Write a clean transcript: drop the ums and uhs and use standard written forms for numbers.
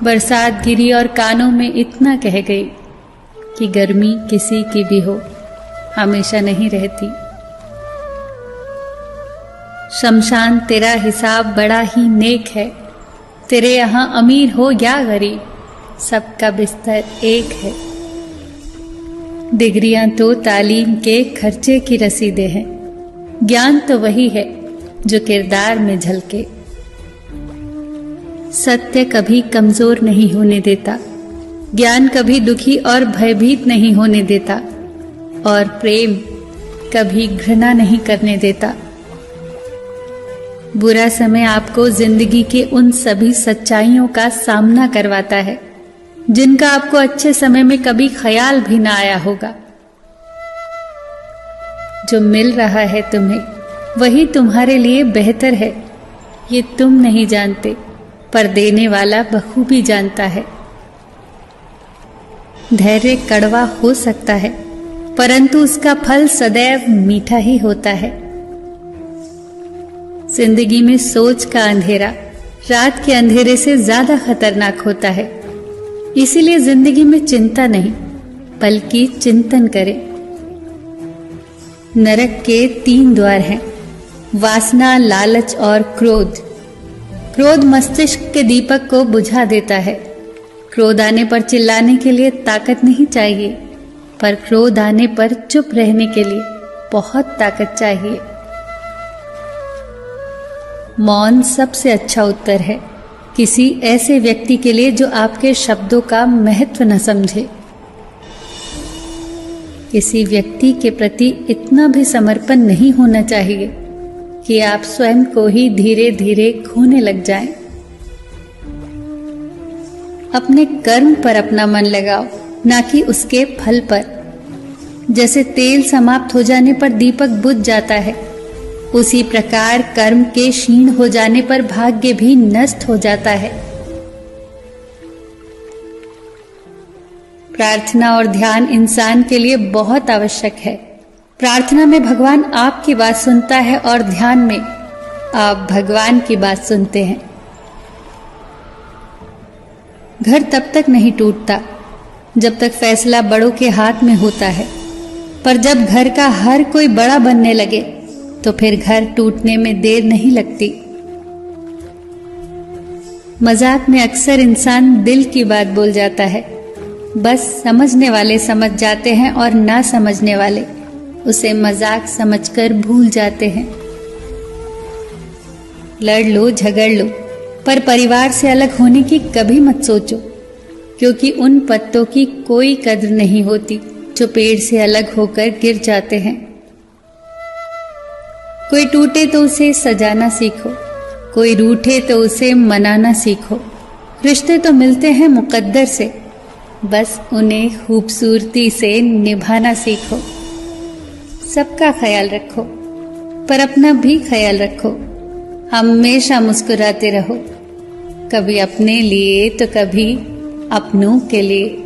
बरसात गिरी और कानों में इतना कह गई कि गर्मी किसी की भी हो, हमेशा नहीं रहती। शमशान तेरा हिसाब बड़ा ही नेक है, तेरे यहाँ अमीर हो या गरीब, सबका बिस्तर एक है। डिग्रियां तो तालीम के खर्चे की रसीदें हैं, ज्ञान तो वही है जो किरदार में झलके। सत्य कभी कमजोर नहीं होने देता, ज्ञान कभी दुखी और भयभीत नहीं होने देता, और प्रेम कभी घृणा नहीं करने देता। बुरा समय आपको जिंदगी के उन सभी सच्चाइयों का सामना करवाता है जिनका आपको अच्छे समय में कभी ख्याल भी ना आया होगा। जो मिल रहा है तुम्हें वही तुम्हारे लिए बेहतर है, ये तुम नहीं जानते, पर देने वाला बखूबी जानता है। धैर्य कड़वा हो सकता है, परंतु उसका फल सदैव मीठा ही होता है। जिंदगी में सोच का अंधेरा रात के अंधेरे से ज्यादा खतरनाक होता है, इसीलिए जिंदगी में चिंता नहीं बल्कि चिंतन करें। नरक के 3 द्वार हैं, वासना, लालच और क्रोध। क्रोध मस्तिष्क के दीपक को बुझा देता है। क्रोध आने पर चिल्लाने के लिए ताकत नहीं चाहिए, पर क्रोध आने पर चुप रहने के लिए बहुत ताकत चाहिए। मौन सबसे अच्छा उत्तर है किसी ऐसे व्यक्ति के लिए जो आपके शब्दों का महत्व न समझे। किसी व्यक्ति के प्रति इतना भी समर्पण नहीं होना चाहिए कि आप स्वयं को ही धीरे धीरे खोने लग जाएं। अपने कर्म पर अपना मन लगाओ, ना कि उसके फल पर। जैसे तेल समाप्त हो जाने पर दीपक बुझ जाता है, उसी प्रकार कर्म के क्षीण हो जाने पर भाग्य भी नष्ट हो जाता है। प्रार्थना और ध्यान इंसान के लिए बहुत आवश्यक है। प्रार्थना में भगवान आपकी बात सुनता है और ध्यान में आप भगवान की बात सुनते हैं। घर तब तक नहीं टूटता जब तक फैसला बड़ों के हाथ में होता है, पर जब घर का हर कोई बड़ा बनने लगे तो फिर घर टूटने में देर नहीं लगती। मजाक में अक्सर इंसान दिल की बात बोल जाता है, बस समझने वाले समझ जाते हैं और ना समझने वाले उसे मजाक समझकर भूल जाते हैं। लड़ लो, झगड़ लो, पर परिवार से अलग होने की कभी मत सोचो, क्योंकि उन पत्तों की कोई कद्र नहीं होती जो पेड़ से अलग होकर गिर जाते हैं। कोई टूटे तो उसे सजाना सीखो, कोई रूठे तो उसे मनाना सीखो। रिश्ते तो मिलते हैं मुकद्दर से, बस उन्हें खूबसूरती से निभाना सीखो। सबका ख्याल रखो, पर अपना भी ख्याल रखो। हमेशा मुस्कुराते रहो, कभी अपने लिए तो कभी अपनों के लिए।